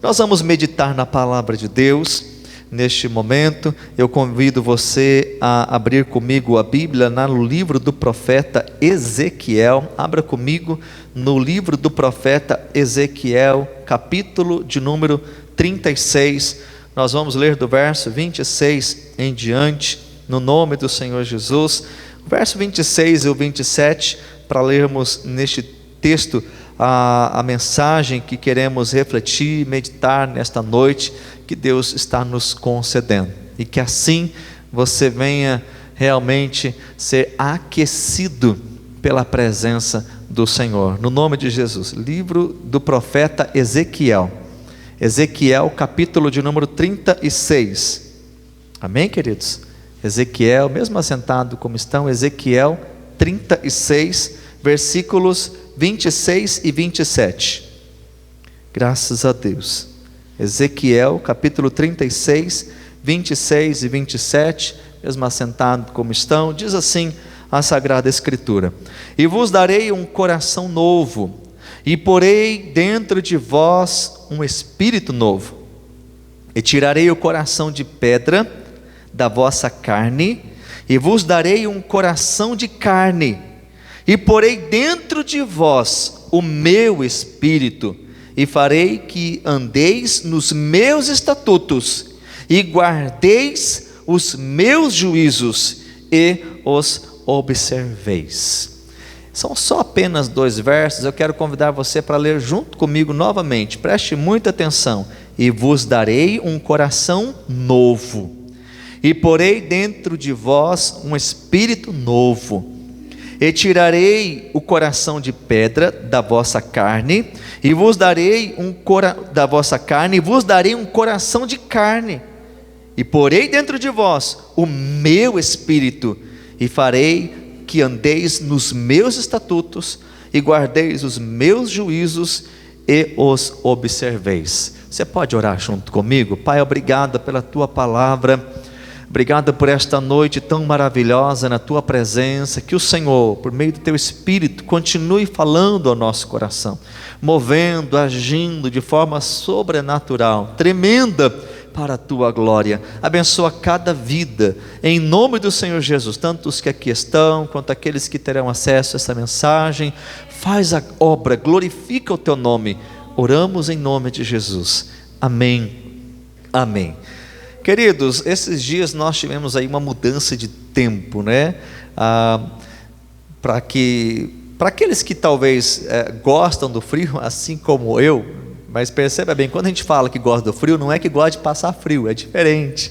Nós vamos meditar na palavra de Deus. Neste momento, eu convido você a abrir comigo a Bíblia no livro do profeta Ezequiel. Abra comigo no livro do profeta Ezequiel, capítulo de número 36. Nós vamos ler do verso 26 em diante, no nome do Senhor Jesus. O verso 26 e o 27, para lermos neste texto a mensagem que queremos refletir, meditar nesta noite, que Deus está nos concedendo, e que assim você venha realmente ser aquecido pela presença do Senhor, no nome de Jesus. Livro do profeta Ezequiel, capítulo de número 36, amém, queridos? Ezequiel, mesmo assentado como estão, Ezequiel 36, versículos 26 e 27, graças a Deus. Ezequiel capítulo 36, 26 e 27, mesmo assentado como estão, diz assim a Sagrada Escritura: E vos darei um coração novo, e porei dentro de vós um espírito novo, e tirarei o coração de pedra da vossa carne, e vos darei um coração de carne, e porei dentro de vós o meu espírito, e farei que andeis nos meus estatutos, e guardeis os meus juízos, e os observeis. São só apenas 2 versos, eu quero convidar você para ler junto comigo novamente, preste muita atenção. E vos darei um coração novo, e porei dentro de vós um espírito novo, e tirarei o coração de pedra da vossa carne, e vos darei um coração de carne, e porei dentro de vós o meu espírito, e farei que andeis nos meus estatutos, e guardeis os meus juízos, e os observeis. Você pode orar junto comigo? Pai, obrigado pela tua palavra. Obrigado por esta noite tão maravilhosa na tua presença. Que o Senhor, por meio do teu Espírito, continue falando ao nosso coração, movendo, agindo de forma sobrenatural, tremenda, para a tua glória. Abençoa cada vida, em nome do Senhor Jesus, tanto os que aqui estão, quanto aqueles que terão acesso a essa mensagem. Faz a obra, glorifica o teu nome. Oramos em nome de Jesus, amém, amém. Queridos, esses dias nós tivemos aí uma mudança de tempo, né? Para aqueles que talvez gostam do frio, assim como eu, mas perceba bem, quando a gente fala que gosta do frio, não é que gosta de passar frio, é diferente.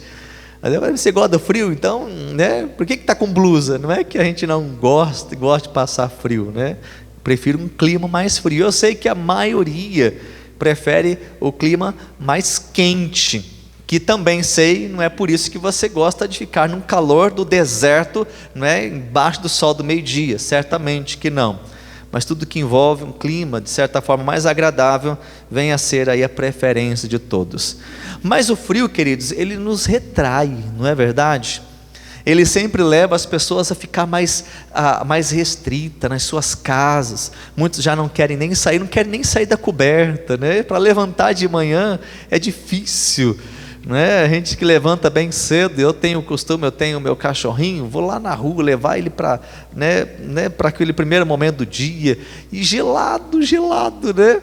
Mas você gosta do frio, então, né? Por que está com blusa? Não é que a gente não gosta de passar frio, né? Prefiro um clima mais frio. Eu sei que a maioria prefere o clima mais quente, que também sei, não é por isso que você gosta de ficar num calor do deserto, não é, embaixo do sol do meio-dia, certamente que não. Mas tudo que envolve um clima, de certa forma, mais agradável, vem a ser aí a preferência de todos. Mas o frio, queridos, ele nos retrai, não é verdade? Ele sempre leva as pessoas a ficar mais restrita nas suas casas. Muitos já não querem nem sair da coberta, né? Para levantar de manhã é difícil, né? A gente que levanta bem cedo, eu tenho o meu cachorrinho, vou lá na rua levar ele para aquele primeiro momento do dia, e gelado, né?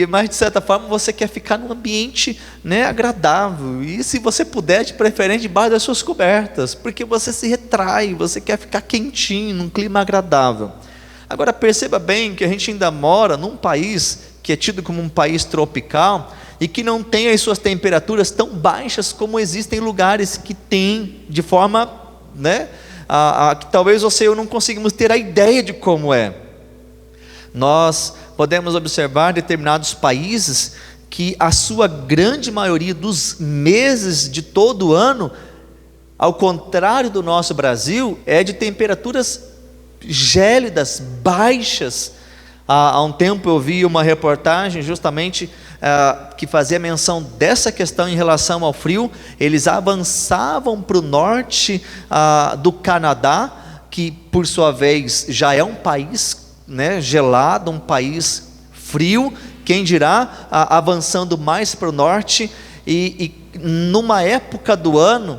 Mas de certa forma você quer ficar num ambiente, né, agradável, e se você puder, de preferência debaixo das suas cobertas, porque você se retrai, você quer ficar quentinho, num clima agradável. Agora perceba bem que a gente ainda mora num país que é tido como um país tropical, e que não tem as suas temperaturas tão baixas como existem lugares que tem, de forma, né, que talvez você e eu não conseguimos ter a ideia de como é. Nós podemos observar determinados países que a sua grande maioria dos meses de todo o ano, ao contrário do nosso Brasil, é de temperaturas gélidas, baixas. Há um tempo eu vi uma reportagem justamente que fazia menção dessa questão em relação ao frio. Eles avançavam para o norte do Canadá, que por sua vez já é um país, né, gelado, um país frio, quem dirá avançando mais para o norte, e numa época do ano,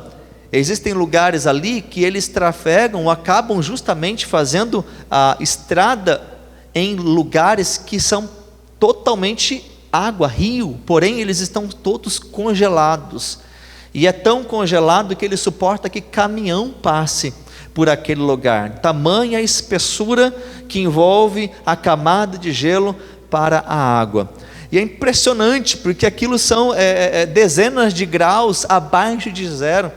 existem lugares ali que eles trafegam, acabam justamente fazendo a estrada em lugares que são totalmente água, rio, porém eles estão todos congelados, e é tão congelado que ele suporta que caminhão passe por aquele lugar, tamanha a espessura que envolve a camada de gelo para a água. E é impressionante, porque aquilo são dezenas de graus abaixo de zero,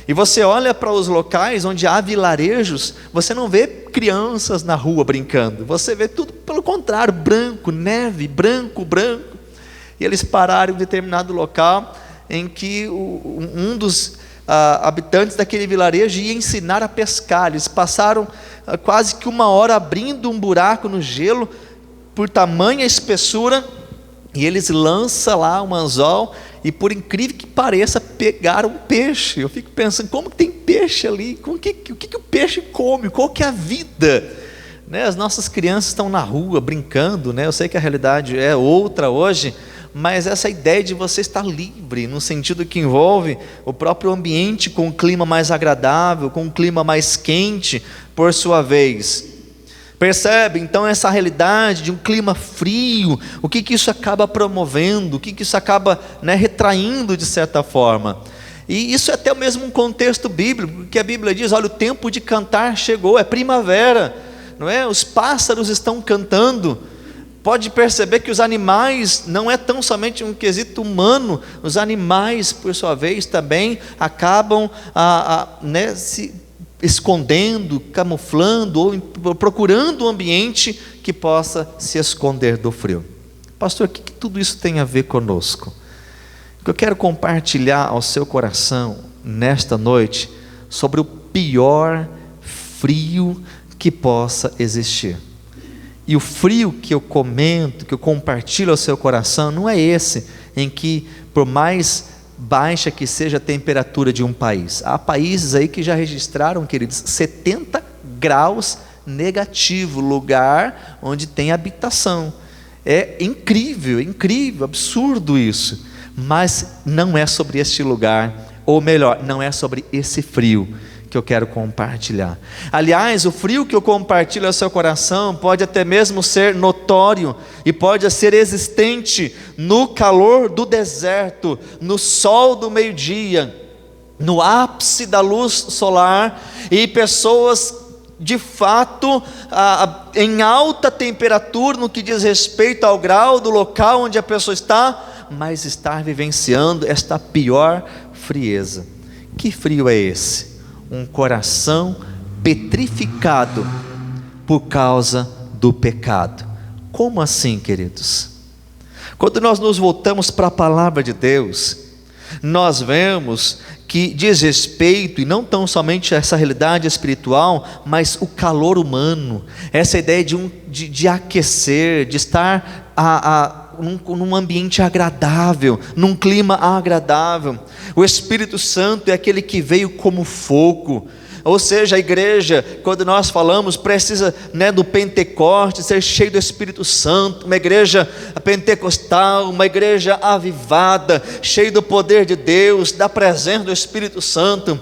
e você olha para os locais onde há vilarejos, você não vê crianças na rua brincando, você vê tudo pelo contrário, branco, neve, branco, e eles pararam em um determinado local, em que um dos habitantes daquele vilarejo ia ensinar a pescar. Eles passaram quase que 1 hora abrindo um buraco no gelo, por tamanha espessura, e eles lançam lá um anzol, e por incrível que pareça, pegaram um peixe. Eu fico pensando, como que tem peixe ali? O que o peixe come? Qual que é a vida? Né? As nossas crianças estão na rua brincando, né? Eu sei que a realidade é outra hoje, mas essa ideia de você estar livre, no sentido que envolve o próprio ambiente com um clima mais agradável, com um clima mais quente, por sua vez. Percebe então essa realidade de um clima frio, o que isso acaba promovendo, o que isso acaba, né, retraindo de certa forma. E isso é até mesmo um contexto bíblico, porque a Bíblia diz, olha, o tempo de cantar chegou, é primavera, não é? Os pássaros estão cantando. Pode perceber que os animais, não é tão somente um quesito humano, os animais, por sua vez, também acabam né, se escondendo, camuflando, ou procurando um ambiente que possa se esconder do frio. Pastor, o que tudo isso tem a ver conosco? O que eu quero compartilhar ao seu coração, nesta noite, sobre o pior frio que possa existir. E o frio que eu comento, que eu compartilho ao seu coração, não é esse em que, por mais baixa que seja a temperatura de um país, há países aí que já registraram, queridos, 70 graus negativo, lugar onde tem habitação. É incrível, absurdo isso, mas não é sobre este lugar, ou melhor, não é sobre esse frio que eu quero compartilhar. Aliás, o frio que eu compartilho ao seu coração pode até mesmo ser notório e pode ser existente no calor do deserto, no sol do meio-dia, no ápice da luz solar, e pessoas de fato em alta temperatura no que diz respeito ao grau do local onde a pessoa está, mas estar vivenciando esta pior frieza. Que frio é esse? Um coração petrificado por causa do pecado. Como assim, queridos? Quando nós nos voltamos para a palavra de Deus, nós vemos que diz respeito, e não tão somente essa realidade espiritual, mas o calor humano, essa ideia de aquecer, de estar num ambiente agradável, num clima agradável. O Espírito Santo é aquele que veio como fogo, ou seja, a igreja, quando nós falamos, precisa, né, do Pentecoste, ser cheio do Espírito Santo, uma igreja pentecostal, uma igreja avivada, cheia do poder de Deus, da presença do Espírito Santo.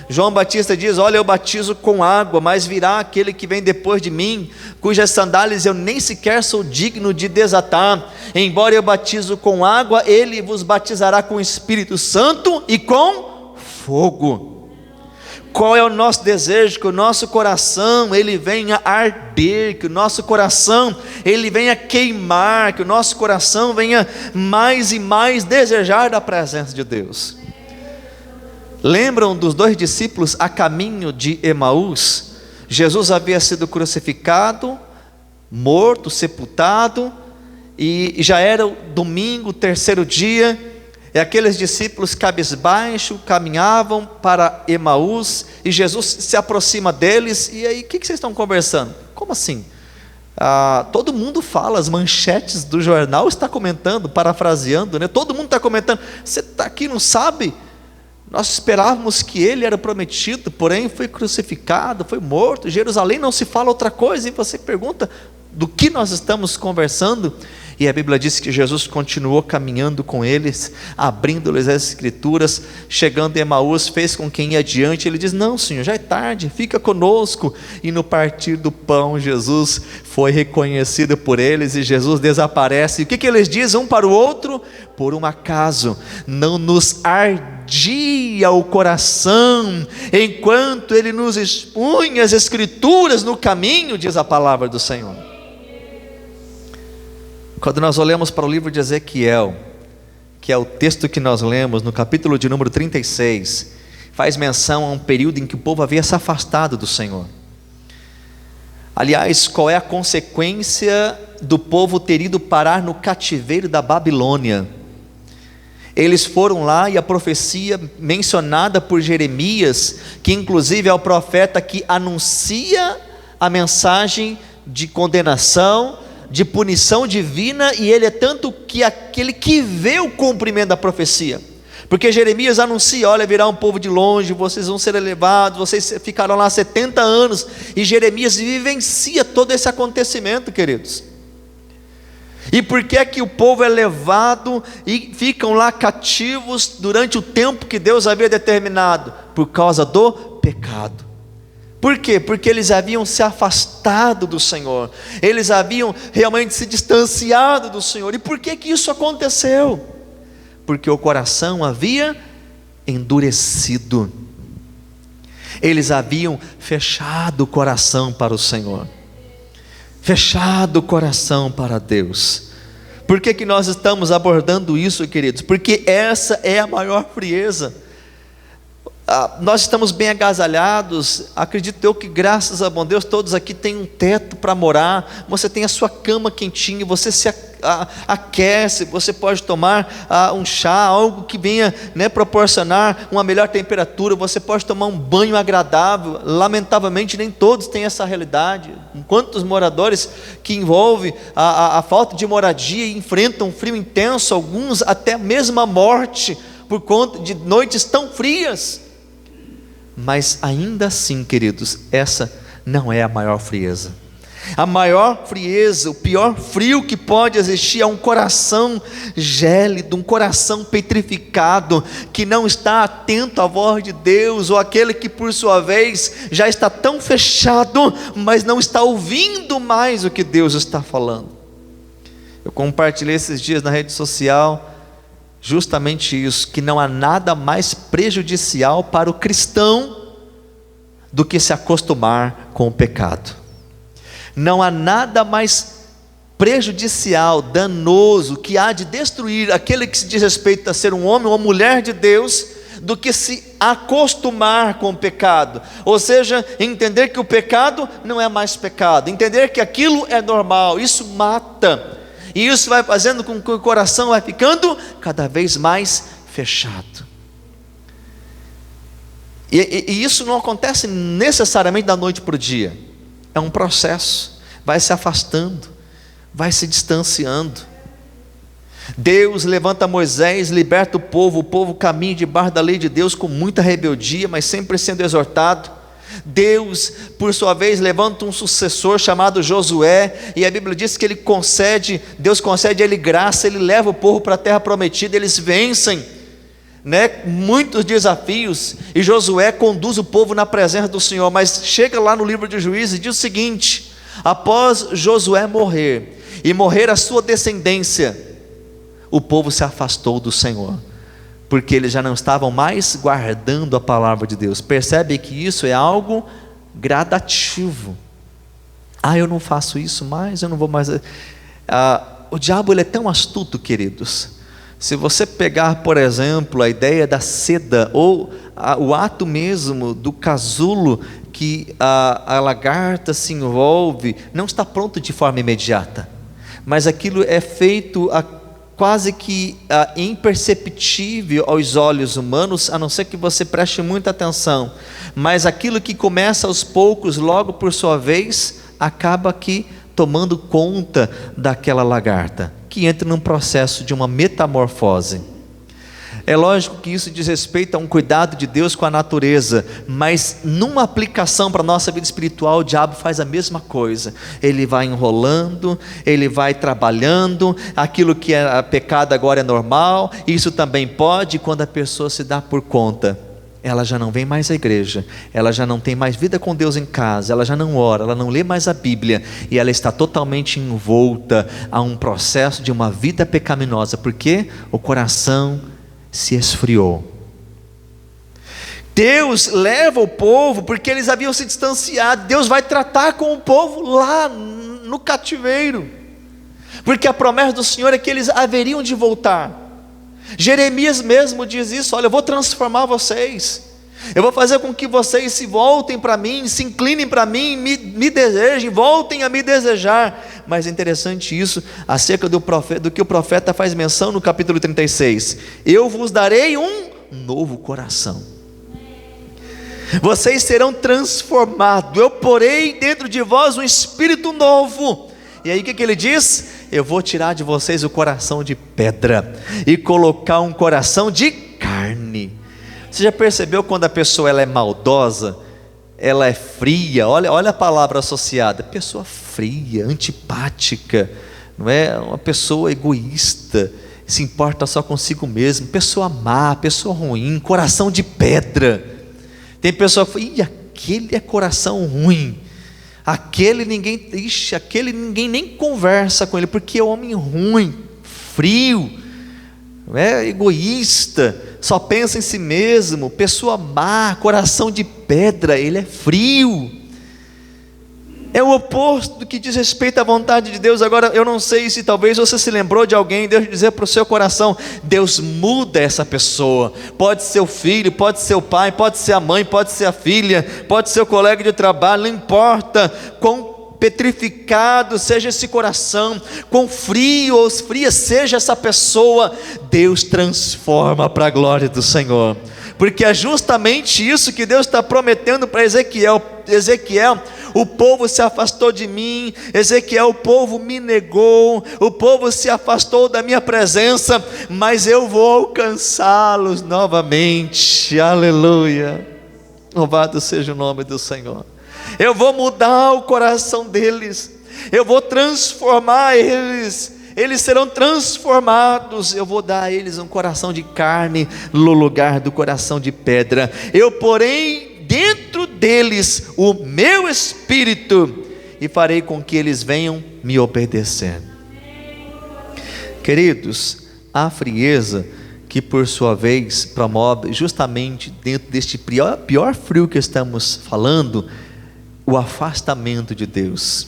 João Batista diz, olha, eu batizo com água, mas virá aquele que vem depois de mim, cujas sandálias eu nem sequer sou digno de desatar. Embora eu batizo com água, ele vos batizará com o Espírito Santo e com fogo. Qual é o nosso desejo? Que o nosso coração ele venha arder, que o nosso coração ele venha queimar, que o nosso coração venha mais e mais desejar da presença de Deus. Lembram dos 2 discípulos a caminho de Emaús? Jesus havia sido crucificado, morto, sepultado, e já era o domingo, o 3º dia, e aqueles discípulos cabisbaixo caminhavam para Emaús, e Jesus se aproxima deles, e aí, o que vocês estão conversando? Como assim? Todo mundo fala, as manchetes do jornal está comentando, parafraseando, né? Todo mundo está comentando, você está aqui, não sabe? Nós esperávamos que ele era prometido, porém foi crucificado, foi morto, Jerusalém não se fala outra coisa, e você pergunta, do que nós estamos conversando? E a Bíblia diz que Jesus continuou caminhando com eles, abrindo-lhes as Escrituras. Chegando em Emaús, fez com quem ia adiante. Ele diz: não, Senhor, já é tarde, fica conosco. E no partir do pão, Jesus foi reconhecido por eles, e Jesus desaparece. E o que eles dizem um para o outro? Por um acaso não nos ardia o coração enquanto Ele nos expunha as Escrituras no caminho, diz a palavra do Senhor. Quando nós olhamos para o livro de Ezequiel, que é o texto que nós lemos no capítulo de número 36, faz menção a um período em que o povo havia se afastado do Senhor. Aliás, qual é a consequência do povo ter ido parar no cativeiro da Babilônia? Eles foram lá, e a profecia mencionada por Jeremias, que inclusive é o profeta que anuncia a mensagem de condenação, de punição divina, e ele é tanto que aquele que vê o cumprimento da profecia, porque Jeremias anuncia: olha, virá um povo de longe, vocês vão ser elevados, vocês ficarão lá 70 anos, e Jeremias vivencia todo esse acontecimento, queridos. E por que é que o povo é levado e ficam lá cativos durante o tempo que Deus havia determinado? Por causa do pecado. Por quê? Porque eles haviam se afastado do Senhor, eles haviam realmente se distanciado do Senhor. E por que que isso aconteceu? Porque o coração havia endurecido, eles haviam fechado o coração para o Senhor, fechado o coração para Deus. Por que que nós estamos abordando isso, queridos? Porque essa é a maior frieza. Nós estamos bem agasalhados, acredito eu que graças a bom Deus todos aqui têm um teto para morar, você tem a sua cama quentinha, você se aquece, você pode tomar um chá, algo que venha, proporcionar uma melhor temperatura, você pode tomar um banho agradável. Lamentavelmente nem todos têm essa realidade. Quantos moradores que envolve a falta de moradia e enfrentam um frio intenso, alguns até mesmo a morte, por conta de noites tão frias. Mas ainda assim, queridos, essa não é a maior frieza. A maior frieza, o pior frio que pode existir é um coração gélido, um coração petrificado, que não está atento à voz de Deus, ou aquele que por sua vez já está tão fechado, mas não está ouvindo mais o que Deus está falando. Eu compartilhei esses dias na rede social justamente isso, que não há nada mais prejudicial para o cristão do que se acostumar com o pecado. Não há nada mais prejudicial, danoso, que há de destruir aquele que se diz respeito a ser um homem ou uma mulher de Deus, do que se acostumar com o pecado. Ou seja, entender que o pecado não é mais pecado, entender que aquilo é normal. Isso mata. E isso vai fazendo com que o coração vai ficando cada vez mais fechado. E isso não acontece necessariamente da noite para o dia. É um processo. Vai se afastando, vai se distanciando. Deus levanta Moisés, liberta o povo caminha debaixo da lei de Deus com muita rebeldia, mas sempre sendo exortado. Deus, por sua vez, levanta um sucessor chamado Josué, e a Bíblia diz que Deus concede a ele graça, ele leva o povo para a terra prometida, eles vencem, muitos desafios, e Josué conduz o povo na presença do Senhor. Mas chega lá no livro de Juízes e diz o seguinte: após Josué morrer, e morrer a sua descendência, o povo se afastou do Senhor, porque eles já não estavam mais guardando a palavra de Deus. Percebe que isso é algo gradativo. Eu não faço isso mais, eu não vou mais. O diabo, ele é tão astuto, queridos. Se você pegar, por exemplo, a ideia da seda, ou o ato mesmo do casulo, que a lagarta se envolve, não está pronto de forma imediata, mas aquilo é feito quase que imperceptível aos olhos humanos, a não ser que você preste muita atenção. Mas aquilo que começa aos poucos, logo por sua vez, acaba aqui tomando conta daquela lagarta, que entra num processo de uma metamorfose. É lógico que isso diz respeito a um cuidado de Deus com a natureza, mas numa aplicação para a nossa vida espiritual, o diabo faz a mesma coisa. Ele vai enrolando, ele vai trabalhando, aquilo que é pecado agora é normal, isso também pode, e quando a pessoa se dá por conta, ela já não vem mais à igreja, ela já não tem mais vida com Deus em casa, ela já não ora, ela não lê mais a Bíblia, e ela está totalmente envolta a um processo de uma vida pecaminosa, porque o coração se esfriou. Deus leva o povo, porque eles haviam se distanciado. Deus vai tratar com o povo lá no cativeiro, porque a promessa do Senhor é que eles haveriam de voltar. Jeremias mesmo diz isso: olha, eu vou transformar vocês, eu vou fazer com que vocês se voltem para mim, se inclinem para mim, me desejem, voltem a me desejar. Mas é interessante isso, acerca do que o profeta faz menção no capítulo 36: eu vos darei um novo coração, vocês serão transformados, eu porei dentro de vós um espírito novo. E aí o que ele diz? Eu vou tirar de vocês o coração de pedra e colocar um coração de carne. Você já percebeu quando a pessoa ela é maldosa, ela é fria? Olha a palavra associada: pessoa fria, antipática, não é? Uma pessoa egoísta, se importa só consigo mesmo, pessoa má, pessoa ruim, coração de pedra. Tem pessoa que fala: aquele é coração ruim, aquele ninguém nem conversa com ele, porque é homem ruim, frio, egoísta, só pensa em si mesmo, pessoa má, coração de pedra, ele é frio. É o oposto do que diz respeito à vontade de Deus. Agora, eu não sei se talvez você se lembrou de alguém, Deus dizer para o seu coração: Deus muda essa pessoa. Pode ser o filho, pode ser o pai, pode ser a mãe, pode ser a filha, pode ser o colega de trabalho, não importa quão petrificado seja esse coração, quão frio ou fria seja essa pessoa, Deus transforma para a glória do Senhor, porque é justamente isso que Deus está prometendo para Ezequiel: o povo se afastou de mim, Ezequiel, o povo me negou, o povo se afastou da minha presença, mas eu vou alcançá-los novamente. Aleluia, louvado seja o nome do Senhor. Eu vou mudar o coração deles, eu vou transformar eles, eles serão transformados, eu vou dar a eles um coração de carne no lugar do coração de pedra. Eu porém dentro deles o meu espírito e farei com que eles venham me obedecer. Queridos, a frieza, que por sua vez promove justamente dentro deste pior frio que estamos falando, o afastamento de Deus.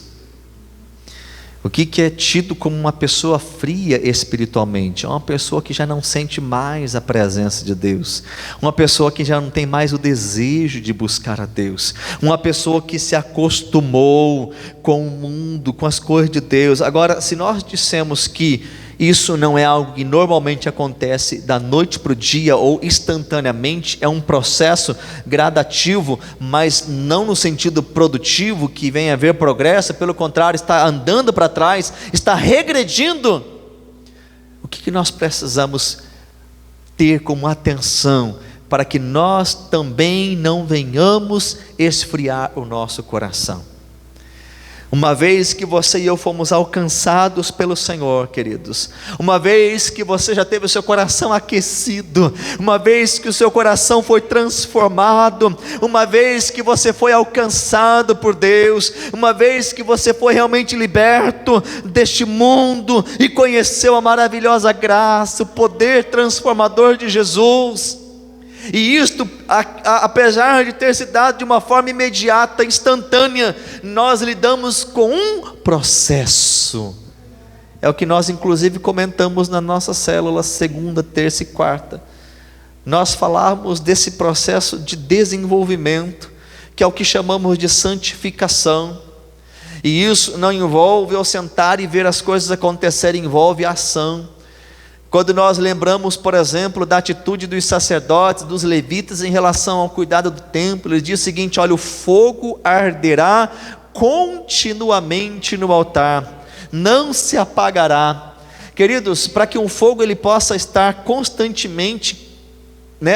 O que é tido como uma pessoa fria espiritualmente? É uma pessoa que já não sente mais a presença de Deus, uma pessoa que já não tem mais o desejo de buscar a Deus, uma pessoa que se acostumou com o mundo, com as coisas de Deus. Agora, se nós dissemos que isso não é algo que normalmente acontece da noite para o dia ou instantaneamente, é um processo gradativo, mas não no sentido produtivo, que vem a haver progresso, pelo contrário, está andando para trás, está regredindo. O que nós precisamos ter como atenção para que nós também não venhamos esfriar o nosso coração? Uma vez que você e eu fomos alcançados pelo Senhor, queridos, uma vez que você já teve o seu coração aquecido, uma vez que o seu coração foi transformado, uma vez que você foi alcançado por Deus, uma vez que você foi realmente liberto deste mundo e conheceu a maravilhosa graça, o poder transformador de Jesus, e isto, apesar de ter se dado de uma forma imediata, instantânea, nós lidamos com um processo. É o que nós inclusive comentamos na nossa célula segunda, terça e quarta. Nós falamos desse processo de desenvolvimento, que é o que chamamos de santificação. E isso não envolve eu sentar e ver as coisas acontecerem, envolve ação. Quando nós lembramos, por exemplo, da atitude dos sacerdotes, dos levitas em relação ao cuidado do templo, ele diz o seguinte: olha, o fogo arderá continuamente no altar, não se apagará. Queridos, para que um fogo ele possa estar constantemente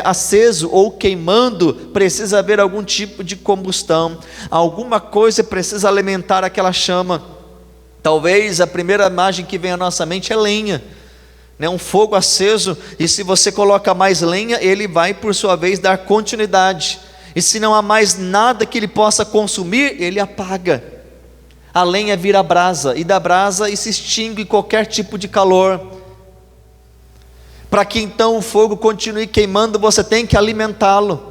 aceso ou queimando, precisa haver algum tipo de combustão, alguma coisa precisa alimentar aquela chama. Talvez a primeira imagem que vem à nossa mente é lenha, um fogo aceso, e se você coloca mais lenha, ele vai por sua vez dar continuidade, e se não há mais nada que ele possa consumir, ele apaga. A lenha vira brasa, e da brasa e se extingue qualquer tipo de calor. Para que então o fogo continue queimando, você tem que alimentá-lo.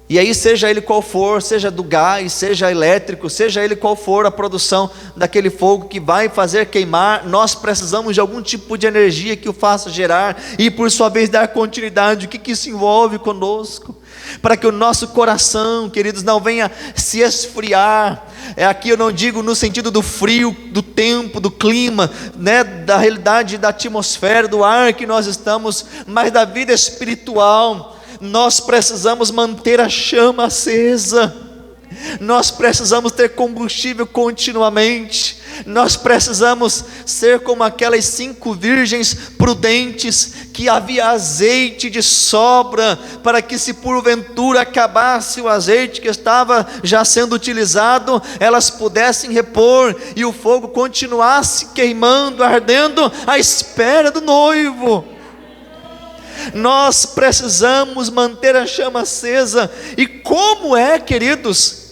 E aí, seja ele qual for, seja do gás, seja elétrico, seja ele qual for a produção daquele fogo que vai fazer queimar, nós precisamos de algum tipo de energia que o faça gerar e por sua vez dar continuidade. O que isso envolve conosco? Para que o nosso coração, queridos, não venha se esfriar. Aqui eu não digo no sentido do frio, do tempo, do clima, da realidade da atmosfera, do ar que nós estamos, mas da vida espiritual. Nós precisamos manter a chama acesa, nós precisamos ter combustível continuamente, nós precisamos ser como aquelas 5 virgens prudentes, que havia azeite de sobra, para que se porventura acabasse o azeite que estava já sendo utilizado, elas pudessem repor, e o fogo continuasse queimando, ardendo, à espera do noivo. Nós precisamos manter a chama acesa. E como queridos?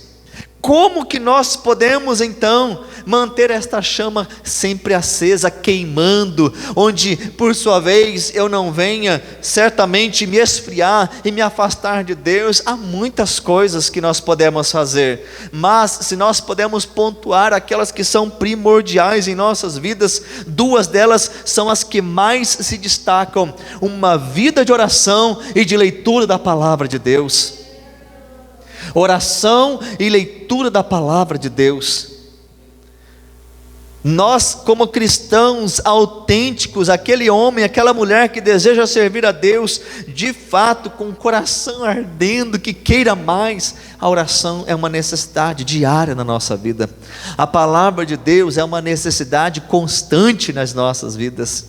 Como que nós podemos então manter esta chama sempre acesa, queimando, onde por sua vez eu não venha certamente me esfriar e me afastar de Deus? Há muitas coisas que nós podemos fazer, mas se nós podemos pontuar aquelas que são primordiais em nossas vidas, 2 delas são as que mais se destacam: uma vida de oração e de leitura da palavra de Deus. Oração e leitura da palavra de Deus. Nós, como cristãos autênticos, aquele homem, aquela mulher que deseja servir a Deus de fato, com o coração ardendo, que queira mais, a oração é uma necessidade diária na nossa vida. A palavra de Deus é uma necessidade constante nas nossas vidas.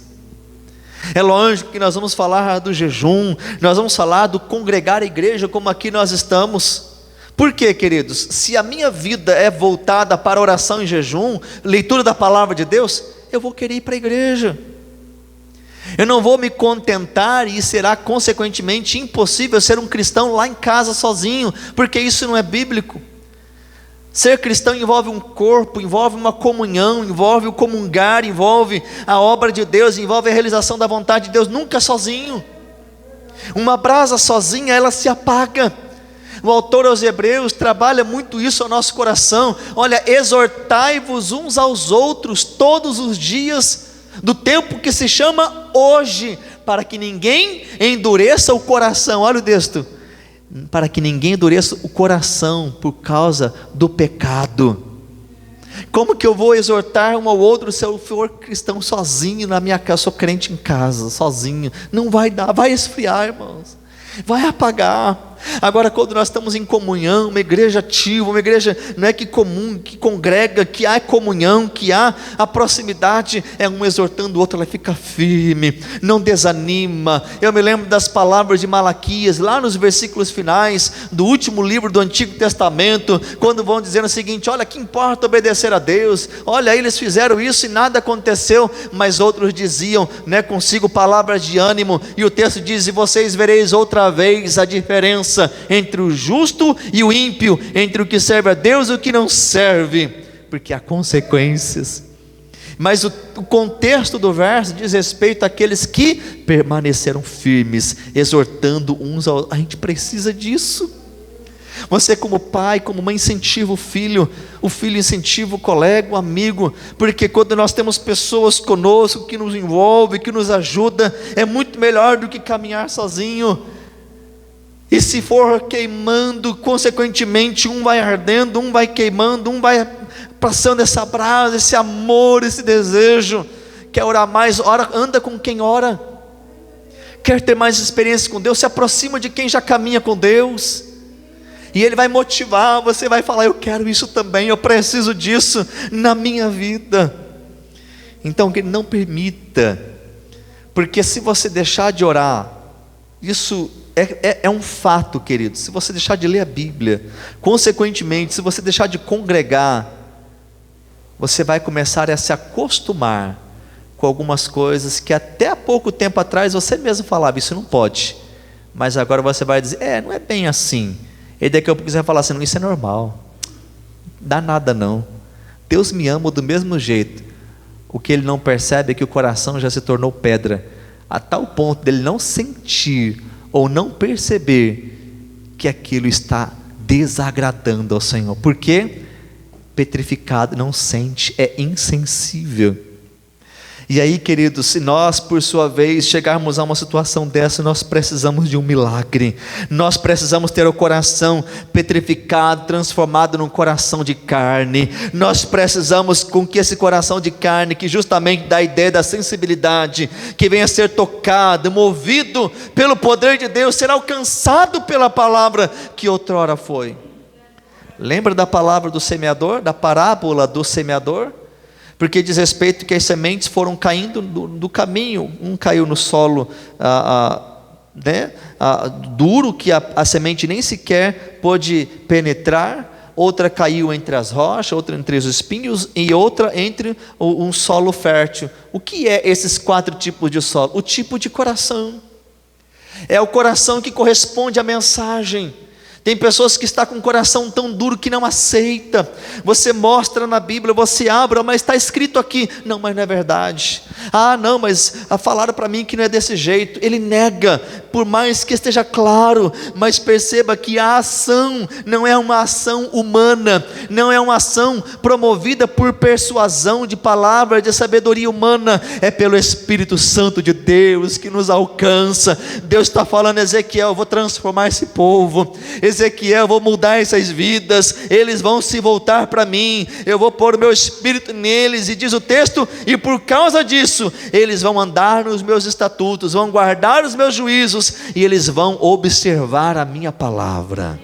É lógico que nós vamos falar do jejum, nós vamos falar do congregar a igreja, como aqui nós estamos. Por quê, queridos? Se a minha vida é voltada para oração e jejum, leitura da palavra de Deus, eu vou querer ir para a igreja. Eu não vou me contentar, e será consequentemente impossível ser um cristão lá em casa sozinho, porque isso não é bíblico. Ser cristão envolve um corpo, envolve uma comunhão, envolve o comungar, envolve a obra de Deus, envolve a realização da vontade de Deus, nunca sozinho. Uma brasa sozinha, ela se apaga. O autor aos Hebreus trabalha muito isso ao nosso coração. Olha, exortai-vos uns aos outros todos os dias do tempo que se chama hoje, para que ninguém endureça o coração. Olha o texto: para que ninguém endureça o coração por causa do pecado. Como que eu vou exortar um ao outro se eu for cristão sozinho na minha casa? Eu sou crente em casa, sozinho. Não vai dar, vai esfriar, irmãos, vai apagar. Agora, quando nós estamos em comunhão, uma igreja ativa, uma igreja que congrega, que há comunhão, que há a proximidade, é um exortando o outro, ela fica firme, não desanima. Eu me lembro das palavras de Malaquias, lá nos versículos finais do último livro do Antigo Testamento, quando vão dizendo o seguinte: olha, que importa obedecer a Deus, olha, eles fizeram isso e nada aconteceu, mas outros diziam, consigo palavras de ânimo, e o texto diz: e vocês vereis outra vez a diferença entre o justo e o ímpio, entre o que serve a Deus e o que não serve, porque há consequências. Mas o contexto do verso diz respeito àqueles que permaneceram firmes, exortando uns aos outros. A gente precisa disso. Você, como pai, como mãe, incentiva o filho incentiva o colega, o amigo, porque quando nós temos pessoas conosco que nos envolvem, que nos ajudam, é muito melhor do que caminhar sozinho. E se for queimando, consequentemente um vai ardendo, um vai queimando, um vai passando essa brasa, esse amor, esse desejo. Quer orar mais? Anda com quem ora. Quer ter mais experiência com Deus? Se aproxima de quem já caminha com Deus, e Ele vai motivar. Você vai falar: eu quero isso também, eu preciso disso na minha vida. Então, não permita, porque se você deixar de orar, isso é um fato, queridos. Se você deixar de ler a Bíblia, consequentemente, se você deixar de congregar, você vai começar a se acostumar com algumas coisas que até há pouco tempo atrás você mesmo falava, isso não pode, mas agora você vai dizer, não é bem assim. E daqui a pouco você vai falar assim, não, isso é normal, dá nada não, Deus me ama do mesmo jeito. O que ele não percebe é que o coração já se tornou pedra, a tal ponto dele não sentir ou não perceber que aquilo está desagradando ao Senhor. Por quê? Petrificado, não sente, é insensível. E aí, queridos, se nós por sua vez chegarmos a uma situação dessa, nós precisamos de um milagre. Nós precisamos ter o coração petrificado, transformado num coração de carne. Nós precisamos com que esse coração de carne, que justamente dá a ideia da sensibilidade, que venha a ser tocado, movido pelo poder de Deus, ser alcançado pela palavra que outrora foi. Lembra da palavra do semeador, da parábola do semeador? Porque diz respeito que as sementes foram caindo do caminho. Um caiu no solo duro, que a semente nem sequer pôde penetrar. Outra caiu entre as rochas, outra entre os espinhos, e outra entre um solo fértil. O que é esses 4 tipos de solo? O tipo de coração. É o coração que corresponde à mensagem. Tem pessoas que estão com o coração tão duro que não aceita. Você mostra na Bíblia, você abre, mas está escrito aqui. Não, mas não é verdade. Não, mas falaram para mim que não é desse jeito. Ele nega, por mais que esteja claro. Mas perceba que a ação não é uma ação humana, não é uma ação promovida por persuasão de palavra, de sabedoria humana. É pelo Espírito Santo de Deus que nos alcança. Deus está falando, Ezequiel, eu vou transformar esse povo. Ezequiel, eu vou mudar essas vidas, eles vão se voltar para mim, eu vou pôr o meu espírito neles, e diz o texto, e por causa disso, eles vão andar nos meus estatutos, vão guardar os meus juízos, e eles vão observar a minha palavra.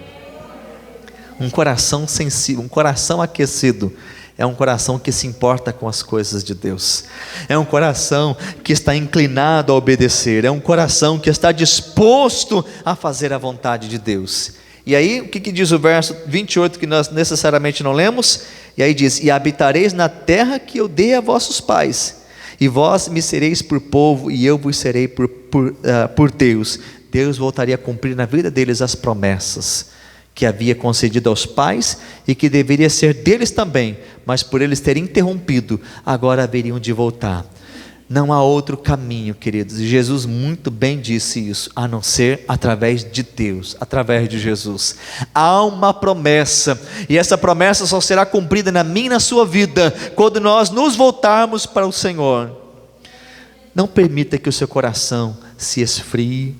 Um coração sensível, um coração aquecido, é um coração que se importa com as coisas de Deus, é um coração que está inclinado a obedecer, é um coração que está disposto a fazer a vontade de Deus. E aí, o que diz o verso 28, que nós necessariamente não lemos? E aí diz, e habitareis na terra que eu dei a vossos pais, e vós me sereis por povo, e eu vos serei por Deus. Deus voltaria a cumprir na vida deles as promessas que havia concedido aos pais, e que deveria ser deles também, mas por eles terem interrompido, agora haveriam de voltar. Não há outro caminho, queridos, e Jesus muito bem disse isso, a não ser através de Deus, através de Jesus. Há uma promessa, e essa promessa só será cumprida na minha e na sua vida, quando nós nos voltarmos para o Senhor. Não permita que o seu coração se esfrie.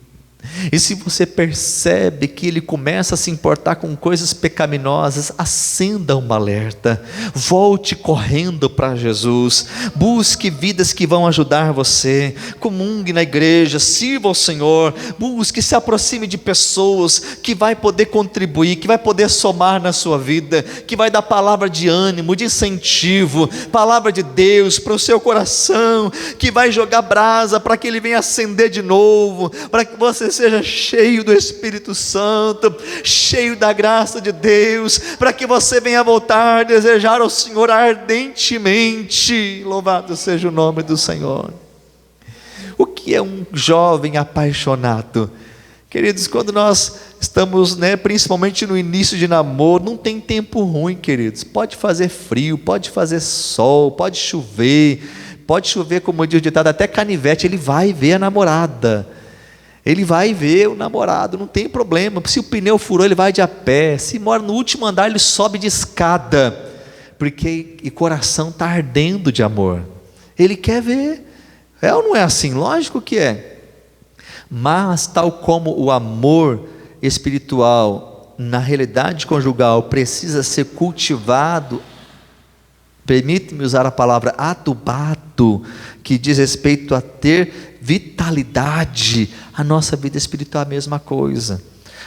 E se você percebe que ele começa a se importar com coisas pecaminosas, acenda um alerta, volte correndo para Jesus, busque vidas que vão ajudar você, comungue na igreja, sirva ao Senhor, busque, se aproxime de pessoas que vai poder contribuir, que vai poder somar na sua vida, que vai dar palavra de ânimo, de incentivo, palavra de Deus para o seu coração, que vai jogar brasa para que ele venha acender de novo, para que você seja cheio do Espírito Santo, cheio da graça de Deus, para que você venha voltar a desejar ao Senhor ardentemente. Louvado seja o nome do Senhor. O que é um jovem apaixonado? Queridos, quando nós estamos, principalmente no início de namoro, não tem tempo ruim, queridos. Pode fazer frio, pode fazer sol, pode chover, como diz o ditado, até canivete, ele vai ver a namorada. Ele vai ver o namorado, não tem problema. Se o pneu furou, ele vai de a pé. Se mora no último andar, ele sobe de escada, porque o coração está ardendo de amor. Ele quer ver. É ou não é assim? Lógico que é. Mas tal como o amor espiritual na realidade conjugal precisa ser cultivado, permite-me usar a palavra adubado, que diz respeito a ter vitalidade. A nossa vida espiritual é a mesma coisa.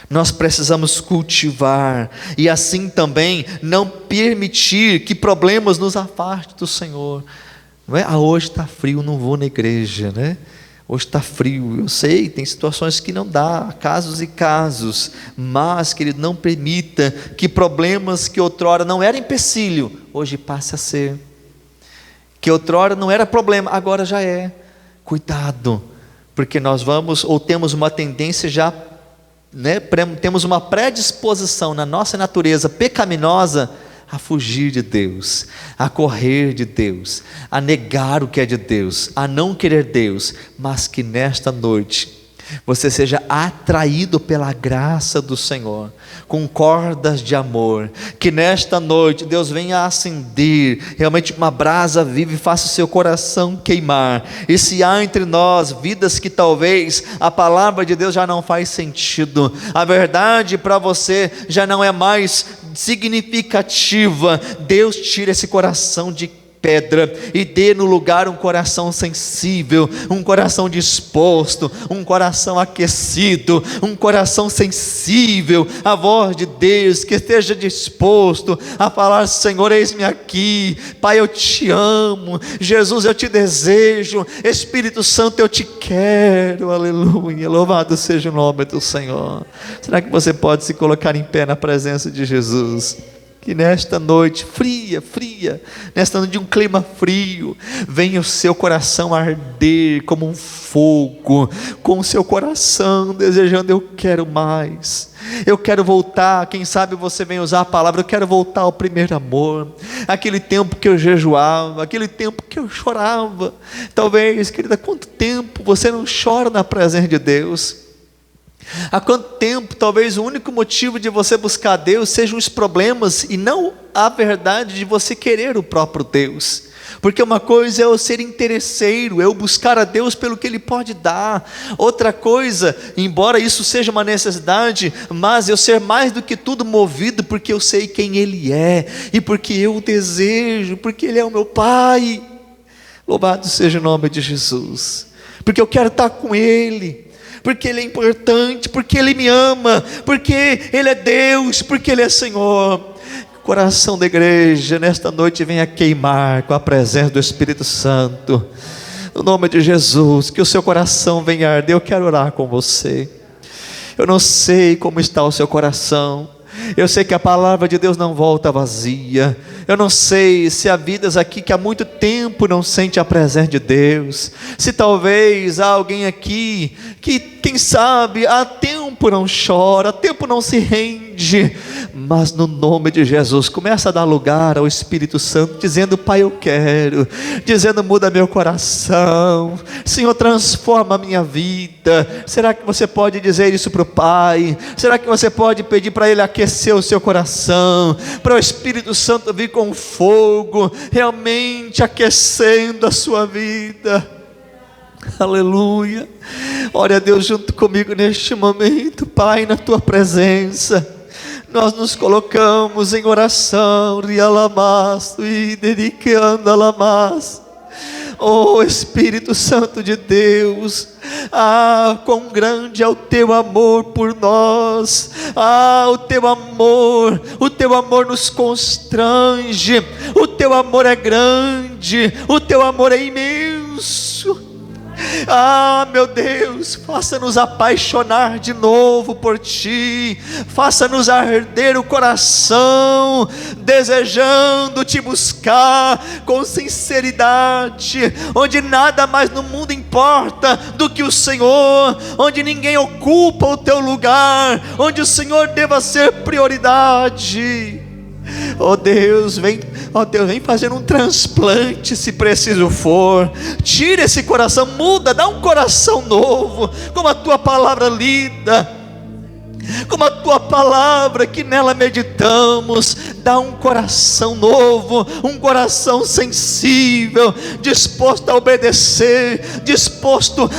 Nós precisamos cultivar, e assim também não permitir que problemas nos afastem do Senhor. Não é? Hoje está frio, não vou na igreja, né? Hoje está frio, eu sei, tem situações que não dá, casos e casos, mas, querido, não permita que problemas que outrora não eram empecilho, hoje passe a ser. Que outrora não era problema, agora já é. Cuidado, porque nós vamos, ou temos uma tendência já, temos uma predisposição na nossa natureza pecaminosa, a fugir de Deus, a correr de Deus, a negar o que é de Deus, a não querer Deus, mas que nesta noite você seja atraído pela graça do Senhor, com cordas de amor, que nesta noite Deus venha acender realmente uma brasa viva e faça o seu coração queimar, e se há entre nós vidas que talvez a palavra de Deus já não faz sentido, a verdade para você já não é mais significativa, Deus tira esse coração de pedra e dê no lugar um coração sensível, um coração disposto, um coração aquecido, um coração sensível à voz de Deus, que esteja disposto a falar: Senhor, eis-me aqui, Pai, eu te amo, Jesus, eu te desejo, Espírito Santo, eu te quero, aleluia, louvado seja o nome do Senhor. Será que você pode se colocar em pé na presença de Jesus? Que nesta noite fria, nesta noite de um clima frio, venha o seu coração arder como um fogo, com o seu coração desejando: eu quero mais, eu quero voltar. Quem sabe você vem usar a palavra: eu quero voltar ao primeiro amor, aquele tempo que eu jejuava, aquele tempo que eu chorava. Talvez, querida, quanto tempo você não chora na presença de Deus? Há quanto tempo talvez o único motivo de você buscar Deus sejam os problemas e não a verdade de você querer o próprio Deus? Porque uma coisa é eu ser interesseiro, eu buscar a Deus pelo que Ele pode dar. Outra coisa, embora isso seja uma necessidade, mas eu ser mais do que tudo movido porque eu sei quem Ele é, e porque eu o desejo, porque Ele é o meu Pai. Louvado seja o nome de Jesus, porque eu quero estar com Ele, porque Ele é importante, porque Ele me ama, porque Ele é Deus, porque Ele é Senhor. O coração da igreja nesta noite venha queimar com a presença do Espírito Santo, no nome de Jesus, que o seu coração venha arder. Eu quero orar com você. Eu não sei como está o seu coração, eu sei que a palavra de Deus não volta vazia. Eu não sei se há vidas aqui que há muito tempo não sente a presença de Deus, se talvez há alguém aqui que, quem sabe, há tempo não chora, há tempo não se rende, mas no nome de Jesus, começa a dar lugar ao Espírito Santo, dizendo: Pai, eu quero, dizendo: muda meu coração, Senhor, transforma a minha vida. Será que você pode dizer isso para o Pai? Será que você pode pedir para Ele aquecer o seu coração, para o Espírito Santo vir com fogo, realmente aquecendo a sua vida? Aleluia. Ore a Deus junto comigo neste momento. Pai, na tua presença nós nos colocamos em oração. Oh Espírito Santo de Deus, quão grande é o teu amor por nós. O teu amor nos constrange, o teu amor é grande, o teu amor é imenso. Meu Deus, faça-nos apaixonar de novo por Ti, faça-nos arder o coração, desejando Te buscar com sinceridade, onde nada mais no mundo importa do que o Senhor, onde ninguém ocupa o Teu lugar, onde o Senhor deva ser prioridade. Deus, vem fazendo um transplante se preciso for. Tira esse coração, muda, dá um coração novo, como a tua palavra lida, como a tua palavra que nela meditamos. Dá um coração novo, um coração sensível, disposto a obedecer, disposto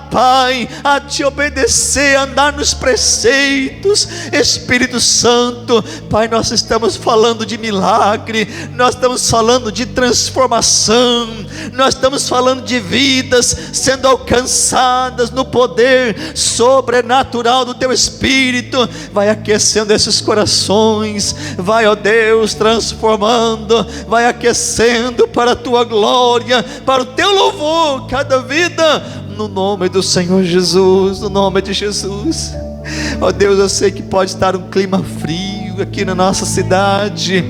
Pai, a te obedecer, a andar nos preceitos. Espírito Santo, Pai, nós estamos falando de milagre, nós estamos falando de transformação, nós estamos falando de vidas sendo alcançadas no poder sobrenatural do teu Espírito. Vai aquecendo esses corações, vai, ó Deus, transformando, vai aquecendo para a tua glória, para o teu louvor. Cada vida no nome do Senhor Jesus, no nome de Jesus. Ó Deus, eu sei que pode estar um clima frio aqui na nossa cidade,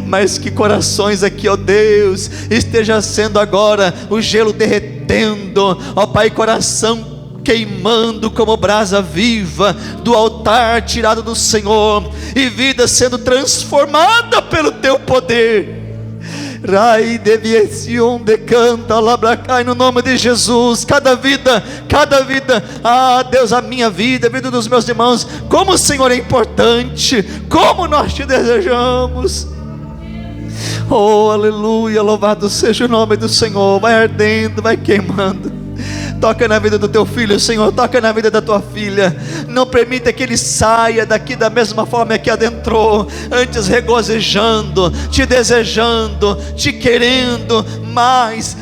mas que corações aqui, ó Deus, esteja sendo agora o gelo derretendo, ó Pai, coração queimando como brasa viva do altar tirado do Senhor, e vida sendo transformada pelo teu poder. Rai deviação decanta labracai, no nome de Jesus. Cada vida, ah Deus, a minha vida, a vida dos meus irmãos, como o Senhor é importante, como nós te desejamos. Oh, aleluia, louvado seja o nome do Senhor. Vai ardendo, vai queimando. Toca na vida do teu filho, Senhor, toca na vida da tua filha. Não permita que ele saia daqui da mesma forma que adentrou, antes regozijando, te desejando, te querendo mais,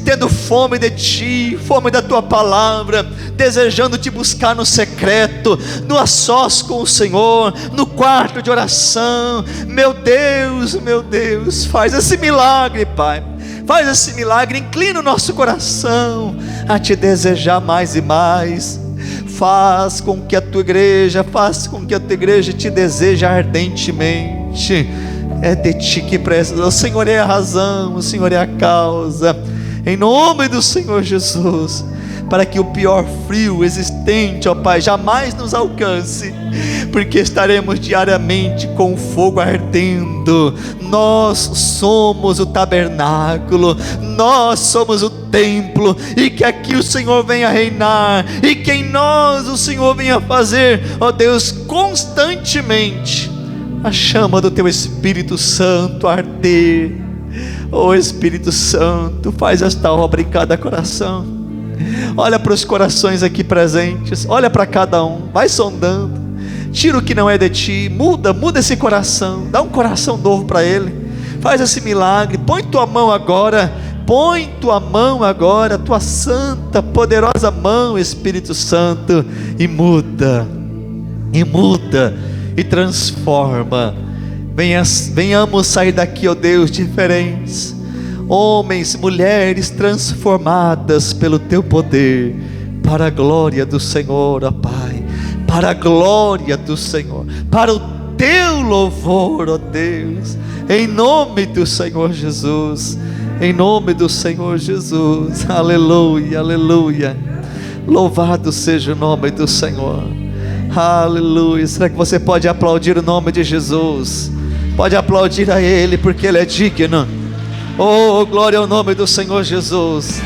tendo fome de ti, fome da tua palavra, desejando te buscar no secreto, no a sós com o Senhor, no quarto de oração. Meu Deus, faz esse milagre, Pai. Faz esse milagre, inclina o nosso coração a te desejar mais e mais. Faz com que a tua igreja te deseje ardentemente. É de ti que precisa. O Senhor é a razão, o Senhor é a causa. Em nome do Senhor Jesus, para que o pior frio existente, ó Pai, jamais nos alcance, porque estaremos diariamente com o fogo ardendo. Nós somos o tabernáculo, nós somos o templo, e que aqui o Senhor venha reinar, e que em nós o Senhor venha fazer, ó Deus, constantemente a chama do teu Espírito Santo arder. Ó Espírito Santo, faz esta obra em cada coração. Olha para os corações aqui presentes, olha para cada um, vai sondando, tira o que não é de ti, muda esse coração, dá um coração novo para ele, faz esse milagre. Põe tua mão agora, tua santa, poderosa mão, Espírito Santo, e muda, e transforma. Venhamos sair daqui, ó Deus, diferentes, homens, mulheres transformadas pelo teu poder, para a glória do Senhor, ó Pai, para a glória do Senhor, para o teu louvor, ó Deus, em nome do Senhor Jesus, em nome do Senhor Jesus. Aleluia, aleluia, louvado seja o nome do Senhor, aleluia. Será que você pode aplaudir o nome de Jesus? Pode aplaudir a Ele, porque Ele é digno. Oh, glória ao nome do Senhor Jesus.